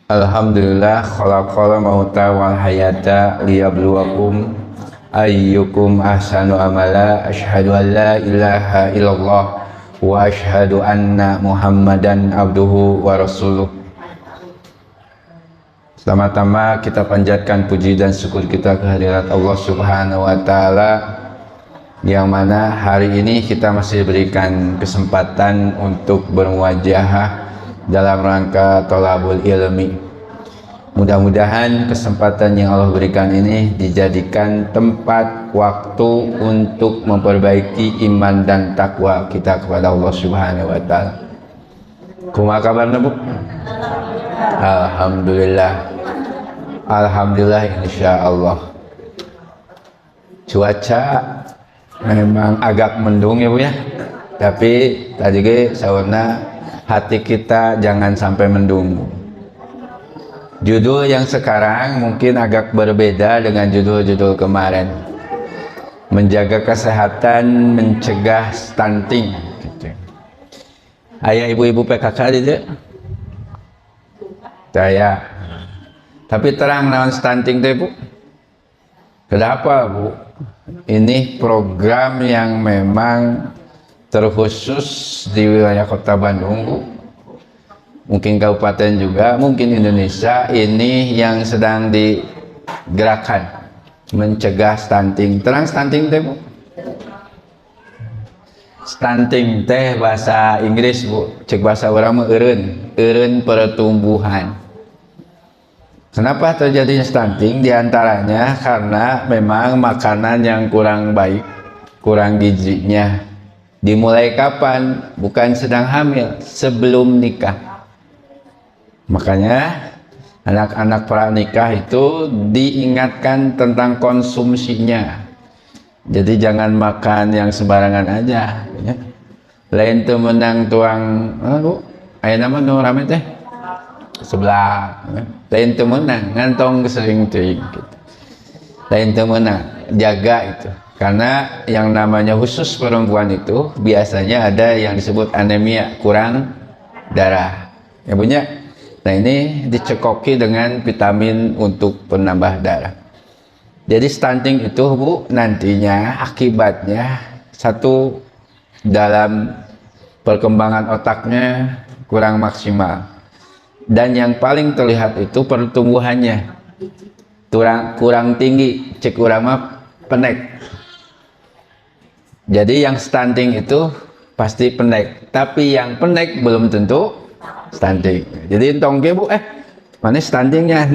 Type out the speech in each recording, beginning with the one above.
Alhamdulillah khalaqal mauta wal hayata liyabluwakum ayyukum ahsanu amala. Asyhadu an la ilaha illallah wa asyhadu anna Muhammadan abduhu wa rasuluh. Pertama-tama kita panjatkan puji dan syukur kita kehadirat Allah Subhanahu wa taala, yang mana hari ini kita masih diberikan kesempatan untuk bermuajahah dalam rangka thalabul ilmi. Mudah-mudahan kesempatan yang Allah berikan ini dijadikan tempat waktu untuk memperbaiki iman dan takwa kita kepada Allah Subhanahu wa taala. Kumaha kabarna, Bu? Alhamdulillah. Alhamdulillah, insyaallah. Cuaca memang agak mendung ya, Bu ya. Tapi tadi ge saurna hati kita jangan sampai mendung. Judul yang sekarang mungkin agak berbeda dengan judul-judul kemarin. Menjaga kesehatan, mencegah stunting. Ayah ibu-ibu PKK itu? Saya. Tapi terang naon stunting teh, Bu? Kenapa, Bu? Ini program yang memang terkhusus di wilayah Kota Bandung, Bu. Mungkin kabupaten juga, mungkin Indonesia, ini yang sedang digerakkan mencegah stunting. Terang stunting teh, Bu? Stunting teh bahasa Inggris, Bu. Cek bahasa orang mah eureun pertumbuhan. Kenapa terjadinya stunting? Di antaranya karena memang makanan yang kurang baik, kurang gizinya. Dimulai kapan? Bukan sedang hamil, sebelum nikah. Makanya anak-anak pranikah itu diingatkan tentang konsumsinya. Jadi jangan makan yang sembarangan aja, ya. Lain tuh menang tuang, aya nama nu rame teh sebelah. Lain tuh menang ngantong sering teuing gitu. Lain tuh menang, jaga itu. Karena yang namanya khusus perempuan itu biasanya ada yang disebut anemia, kurang darah. Ya punya. Nah ini dicekoki dengan vitamin untuk penambah darah. Jadi stunting itu, Bu, nantinya akibatnya satu, dalam perkembangan otaknya kurang maksimal. Dan yang paling terlihat itu pertumbuhannya kurang tinggi, cek urang mah pendek. Jadi yang stunting itu pasti pendek, tapi yang pendek belum tentu stunting. Jadi entong ge, Bu, mana stuntingnya?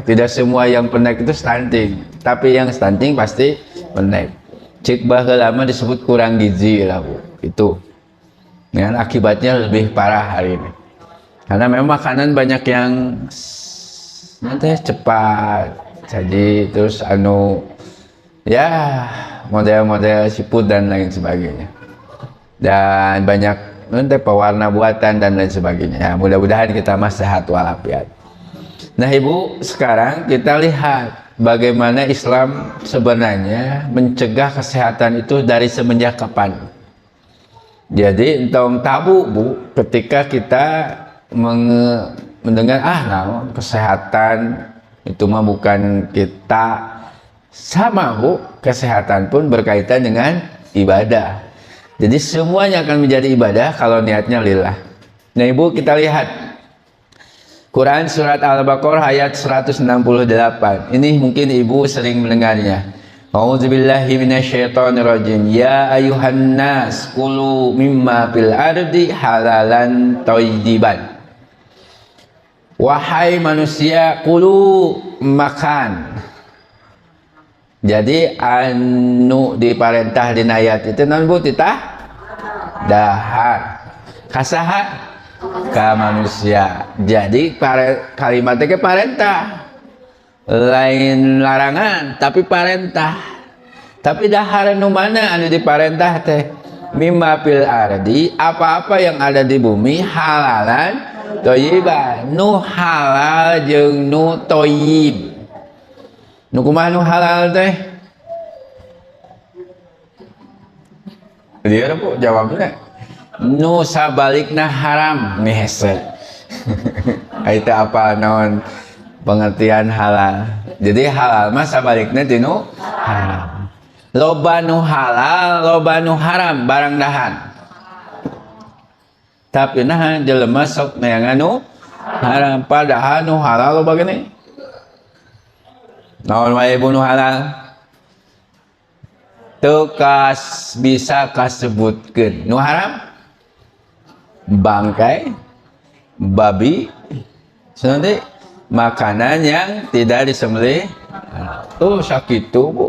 Tidak semua yang pendek itu stunting, tapi yang stunting pasti pendek. Cik baheula lama disebut kurang gizi lah, Bu. Itu. Dan akibatnya lebih parah hari ini. Karena memang makanan banyak yang nanti cepat, jadi terus ya model-model siput dan lain sebagainya, dan banyak nanti pewarna buatan dan lain sebagainya. Ya, mudah-mudahan kita masih sehat walafiat. Nah, Ibu, sekarang kita lihat bagaimana Islam sebenarnya mencegah kesehatan itu dari semenjak kapan. Jadi entong tabu, Bu, ketika kita mendengar kesehatan itu mah bukan kita. Sama, Bu, kesehatan pun berkaitan dengan ibadah. Jadi semuanya akan menjadi ibadah kalau niatnya lillah. Nah, Ibu, kita lihat Quran surat Al-Baqarah ayat 168. Ini mungkin Ibu sering mendengarnya. A'udzubillahi minasyaitonirrajim. Ya ayuhan nas kulu mimma fil ardi halalan thayyiban. Wahai manusia, kulu, makan. Jadi anu diparentah di ayat itu non, Bu, titah dahar kasaha ka manusia. Jadi kalimatnya ke parentah, lain larangan tapi parentah. Tapi dahar nu mana anu diparentah teh? Mimma fil ardi, apa-apa yang ada di bumi, halalan thayyiban, nu halal jeung nu thayyib. Nu kumaha nu halal teh? Dia Bu jawabnya nu sabalikna haram nih hese. Itu apa naon pengertian halal. Jadi halal mah sabalikna tinu haram. Loba nu halal, loba nu haram barang dahan. Tapi nah jelema sok neangan nu haram, padahal nu halal loba gini. Naon wae nu halal? Teu bisa kasebutkeun. Nu haram? Bangkai, babi, nanti makanan yang tidak disembelih. Tuh sakitu, Bu.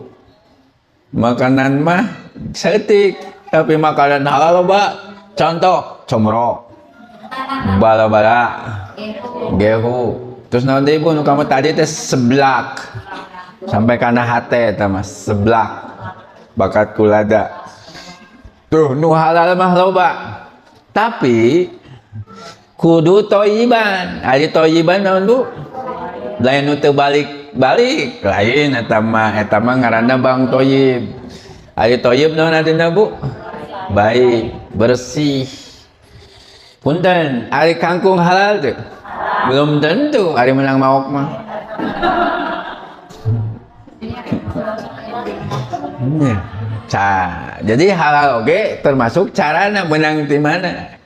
Makanan mah setik, tapi makanan halal loba. Contoh, comro, bala-bala, gehu. Terus nanti Bu, nu kamu tadi teh seblak. Sampai kana hate teh mas, seblak. Bakat kulada. Tuh, nu halal mah loba. Tapi kudu toyiban. Ari toyiban naon Bu? Lain nu teu balik-balik, lain eta mah ngaranna bang toyib. Ari toyib naon artina Bu? Baik, bersih. Punten, ari kangkung halal teu? Belum tentu ari menang maok mah. Jadi halal oke termasuk carana menang di mana.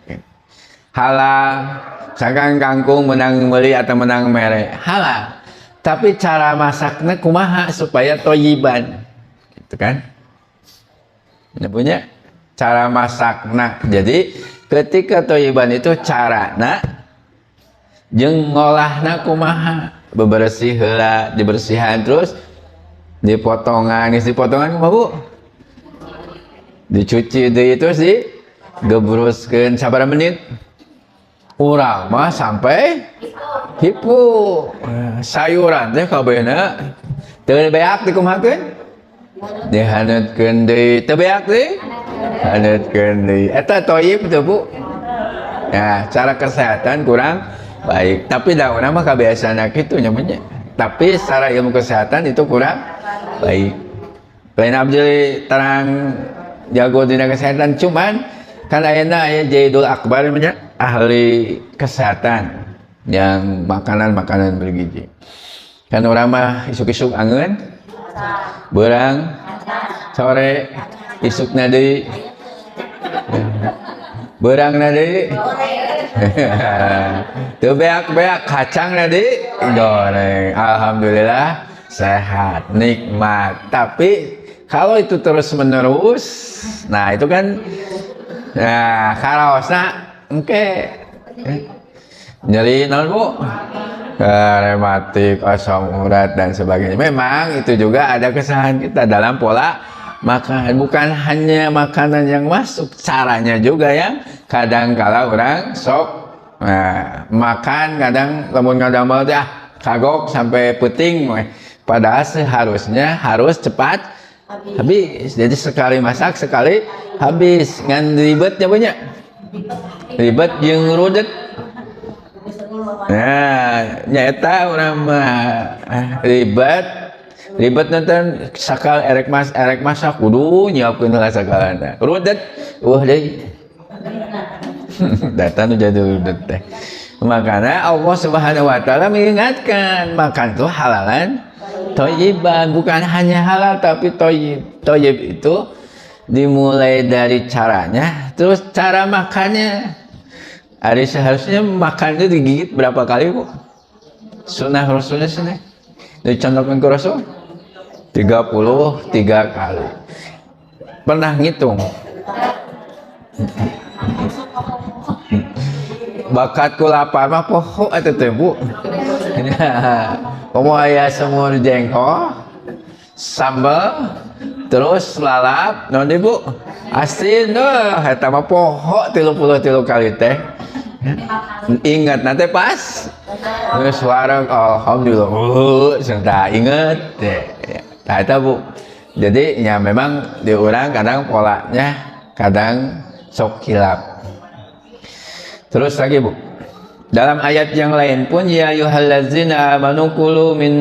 Halal, misalkan kangkung menang meuli atau menang mere, halal. Tapi cara masaknya kumaha supaya toyiban, gitu kan? Ini punya cara masakna. Jadi ketika toyiban itu carana, jeung ngolahna kumaha, bebersih heula, dibersihan terus dipotongan, dipotongan kumaha Bu? Dicuci deui itu sih gebruskeun sabaraha menit? Urang mah sampai hipu. Sayuran teh kabehna teu beak dikumahakeun? Dihaneutkeun deui, teu beak deui? Haneutkeun deui. Eta toyib teu Bu? Ya, cara kesehatan kurang baik, tapi daunna mah kabiasaan kitu nya nya. Tapi secara ilmu kesehatan itu kurang baik. Lain abdi terang jago dina kesehatan, cuman kan ayeuna aya Jaidul Akbar namanya ahli kesehatan yang makanan-makanan bergizi. Kan orang mah isuk-isuk angeun beurang sore isukna deui beurangna deui teu beak-beak kacangna deui goreng. Alhamdulillah sehat, nikmat. Tapi kalau itu terus menerus, nah itu kan, nah karaosna, nyeri non Bu, rematik, asam urat dan sebagainya. Memang itu juga ada kesalahan kita dalam pola makan. Bukan hanya makanan yang masuk, caranya juga yang kadang-kala orang sok makan, kadang lamun ngadamel teh kagok sampai puting. Padahal seharusnya harus cepat habis. Jadi sekali masak sekali habis. Ngan ribetnya banyak, ribet jeung rudet. Nah nyata orang ribet nonton sakal erek masak kudu nyiapkeun heula sakalana. Rudet deui datang jadi rudet teh. Makanya Allah Subhanahu wa taala mengingatkan makan itu halalan toyiban, bukan hanya halal tapi toyib. Toyib itu dimulai dari caranya, terus cara makannya. Ada seharusnya makan itu digigit berapa kali Bu? Sunnah Rasulnya sini dicontohkan ke Rasul 33 kali. Pernah ngitung? Bakatku lapar mah poho eta teh Bu. Komo aya semur jengkol, sambal, terus lalap, naon deui Bu? Asin eta mah poho 33 kali teh. Ingat nanti pas geus wareg alhamdulillah sudah inget teh. Nah eta Bu. Jadi ya memang di urang kadang polanya kadang sok hilap. Terus lagi Bu, dalam ayat yang lain pun ya ayyuhallazina amanu kulu min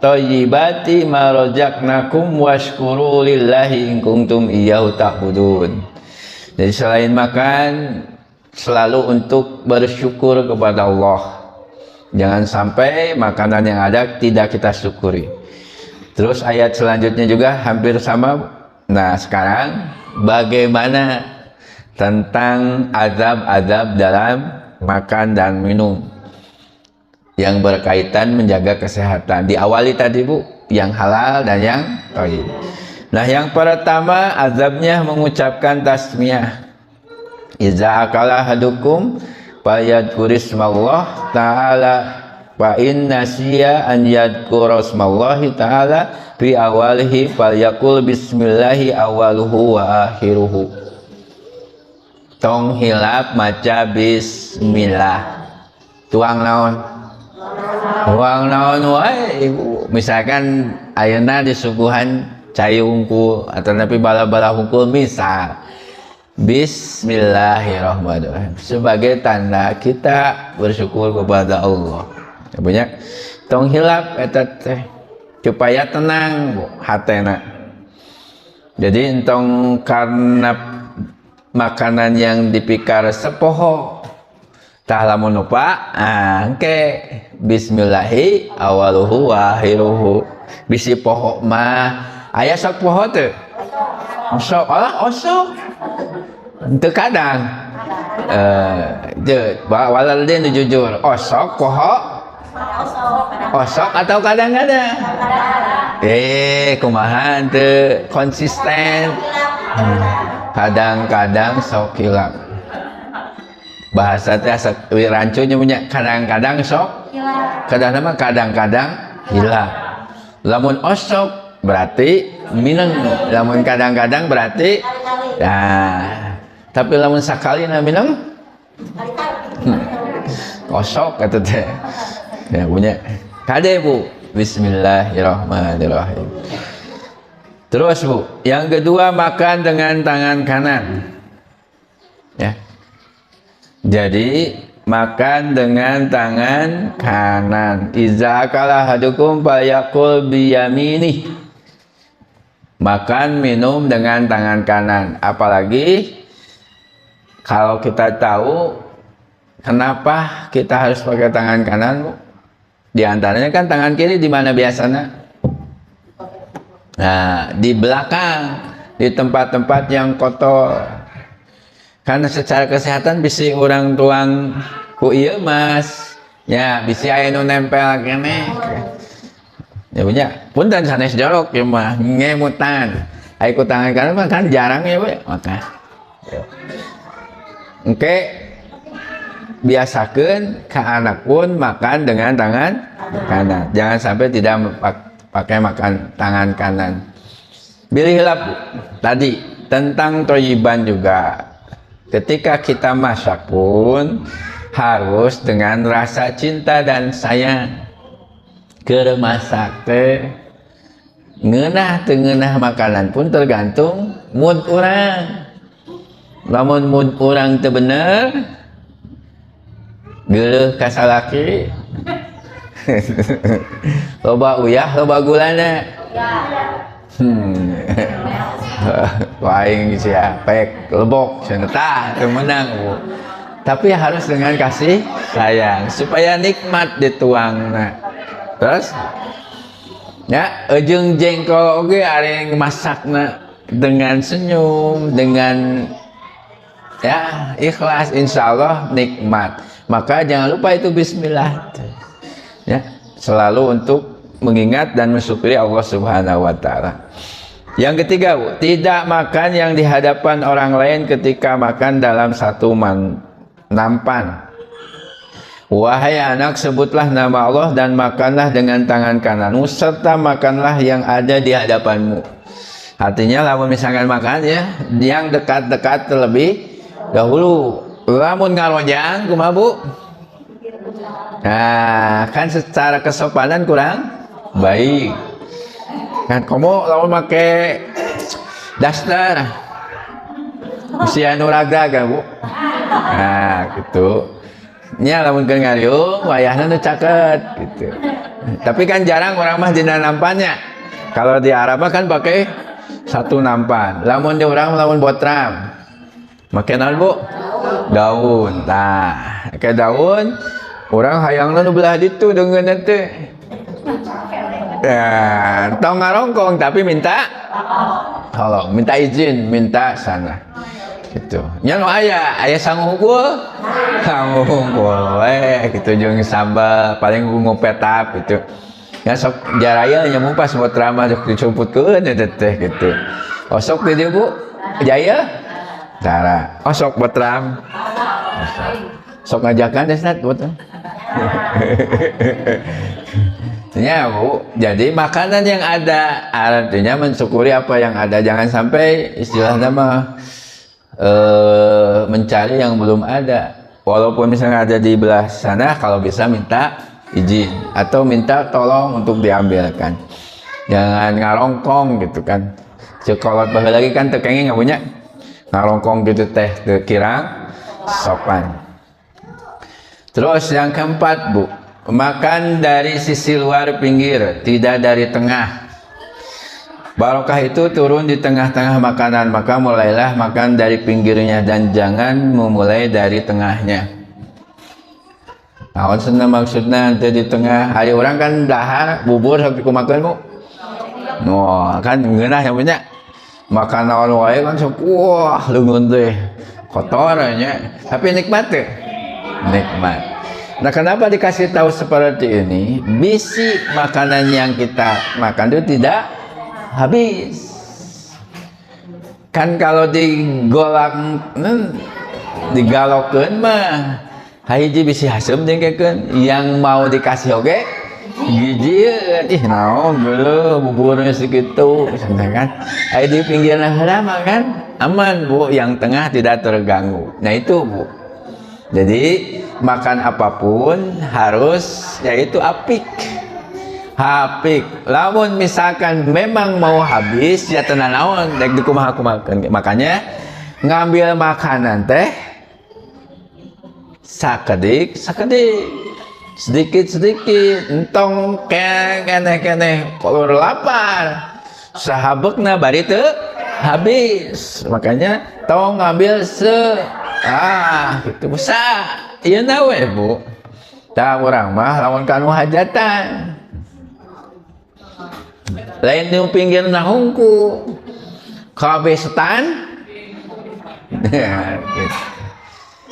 thayyibati ma razaqnakum washkuru lillahi in kuntum iyyahu ta'budun. Jadi selain makan selalu untuk bersyukur kepada Allah. Jangan sampai makanan yang ada tidak kita syukuri. Terus ayat selanjutnya juga hampir sama. Nah, sekarang bagaimana tentang azab-azab dalam makan dan minum yang berkaitan menjaga kesehatan? Diawali tadi Bu, yang halal dan yang thayyib. Nah, yang pertama azabnya mengucapkan tasmiyah. Iza akala hadukum fayadkurismallah ta'ala wa in nasiya an yadkurasmallahi ta'ala fi awalihi falyakul bismillahi awaluhu wa akhiruhu. Tong hilap maca bismillah. Tuang naon? Tuang naon wae Ibu. Misalkan ayeuna disuguhan cai unggul atau napi bala-bala unggul misal Bismillahirrahmanirrahim sebagai tanda kita bersyukur kepada Allah. Ya punya tong hilap eta teh supaya tenang hatena. Jadi entong karena makanan yang dipikar sepoho tah lamun lupa engke bismillahi awaluhu wa akhiruhu. Bisi poho mah aya sok poho teu? Osok itu kadang walal dia jujur osok poho osok atau kadang-kadang kumaha teu konsisten kadang-kadang sok hilap bahasa teh asa rancunya punya kadang-kadang sok kadang-kadang hilap lamun osok berarti mineng lamun kadang-kadang berarti tapi lamun sakali na mineng kosok kata teh ya punya kade Bu bismillahirrahmanirrahim. Terus Bu, yang kedua makan dengan tangan kanan ya. Jadi makan dengan tangan kanan. Iza akala hadukum fayakul biyaminih. Makan minum dengan tangan kanan. Apalagi kalau kita tahu kenapa kita harus pakai tangan kanan Bu? Di antaranya kan tangan kiri di mana biasanya? Nah, di belakang, di tempat-tempat yang kotor. Karena secara kesehatan bisa orang tuang ku ieu Mas. Ya, bisa aya nu nempel kene. Ya punya, punten sanes jorok ya mah ngemutan. Aya ku tangan kanan mah kan jarang ya we, maka. Oke. Biasakeun ka anak pun makan dengan tangan kanan. Jangan sampai tidak pakai makan tangan kanan. Bilihlah tadi tentang toyiban juga. Ketika kita masak pun harus dengan rasa cinta dan sayang. Keur masak teh ngeunah teu ngeunah makanan pun tergantung mood urang. Lamun mood urang teu bener, geuleuh ka salaki. Loba uyah, loba gulana. Paling siapek lebok senetah temenang. Tapi harus dengan kasih sayang supaya nikmat dituangna. Terus ya ujung jengkol oge areng masakna dengan senyum, dengan ya ikhlas, insyaallah nikmat. Maka jangan lupa itu bismillah ya, selalu untuk mengingat dan mensyukuri Allah Subhanahu wa taala. Yang ketiga, tidak makan yang di hadapan orang lain ketika makan dalam satu nampan. Wahai anak, sebutlah nama Allah dan makanlah dengan tangan kananmu serta makanlah yang ada di hadapanmu. Artinya lamun misalkan makan ya, yang dekat-dekat terlebih dahulu. Lamun ngarojang kumaha Bu? Nah, kan secara kesopanan kurang baik. Kan kamu lamun make daster si anu raga Bu. Nah, gitu. Nya lamun keur ngariung wayahna nu caket gitu. Tapi kan jarang orang mah dina nampannya. Kalau di Arab kan pakai satu nampan. Lamun di urang lamun botram. Make naon Bu? Daun. Nah, ke daun orang hayangna nu belah ditu dengan nanti. Ya, tong ngarongkong tapi minta tolong, minta izin, minta sana. Gitu. Nya nu aya sanghungkul. Sanghungkul gitu jeung sambal paling ngopetap gitu. Ya sok jaraya nya mun pas buat ramah dicumputkeun eta teh gitu. Osok di dieu Bu. Jaya. Tara. Osok buat ram. Sok ngajakan teh Ustaz buat. Ya Bu, jadi makanan yang ada artinya mensyukuri apa yang ada, jangan sampai istilahnya mah mencari yang belum ada. Walaupun misalnya ada di belah sana, kalau bisa minta izin atau minta tolong untuk diambilkan. Jangan ngarongkong gitu kan. Sekolot baheula lagi kan tekengnya nggak punya ngarongkong gitu teh kirang sopan. Terus yang keempat Bu, makan dari sisi luar pinggir, tidak dari tengah. Barokah itu turun di tengah-tengah makanan, maka mulailah makan dari pinggirnya dan jangan memulai dari tengahnya. Nah, maksudnya nanti di tengah, hari orang kan dahar, bubur sampai kumakan Bu. No, kan ngeunah yang punya. Makan naon wae kan sok wah leungeun teh. Kotor nya, tapi nikmat teh. Nikmat. Nah, kenapa dikasih tahu seperti ini? Bisi makanan yang kita makan itu tidak habis. Kan kalau digalokeun mah hiji bisi hasem jengkekeun, yang mau dikasih oge gijieun. Ih naon geuleuh buburnya segitu kan. Aya di pinggirna heula mah kan aman Bu, yang tengah tidak terganggu. Nah itu Bu. Jadi makan apapun harus yaitu apik. Lamun misalkan memang mau habis ya tenan naon dek dikumaha-kumahakeun. Makanya ngambil makanan teh sakedik sedikit entong keneh kolor lapar sahabeukna bari teu habis. Makanya tong ngambil gitu besar. Iya nawe Bu. Tah urang mah lamun kanu hajatan. Lain di pinggirna hungku. Kabeh setan.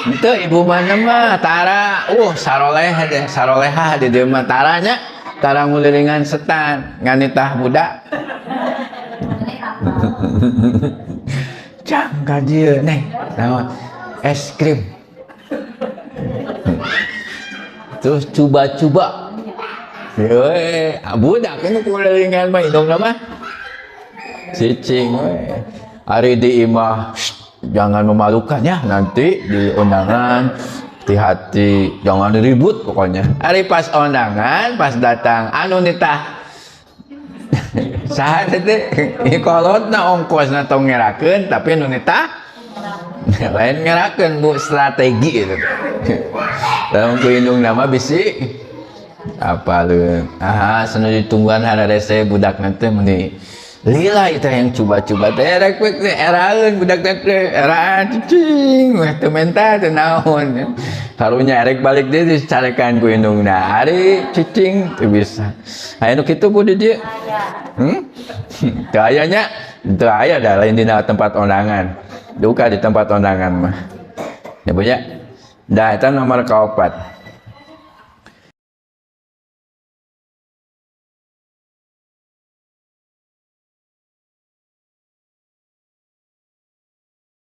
Itu ibu mana mah tara, saroleha di dieu mah taranya, tara nguliringan setan, nganitah budak. Jangka dieu neh, naon? Es krim. Terus coba-coba. Budak kan kuliringan mah indungna mah. Cicing we. Ari di imah jangan memalukan ya nanti di undangan, hati-hati, jangan ribut pokoknya. Ari pas undangan, pas datang anu nitah saha teh ikolotna ongkosna tong ngerakeun tapi anu nitah lain ngerakeun Bu, strategi itu. Dalam kuindung nama bisi apa lu senu ditungguan hararese budak nanti meni lila itu yang coba-coba teh rek teh eraeun budak teh era cicing weh teu menta teu naon karunya rek balik deui dicarekan ku indungna ari cicing teu bisa aya nu kitu Bu di dieu teu aya nya teu aya da lain dina tempat undangan duka di tempat undangan mah ya Bu nya da eta nomor kaopat.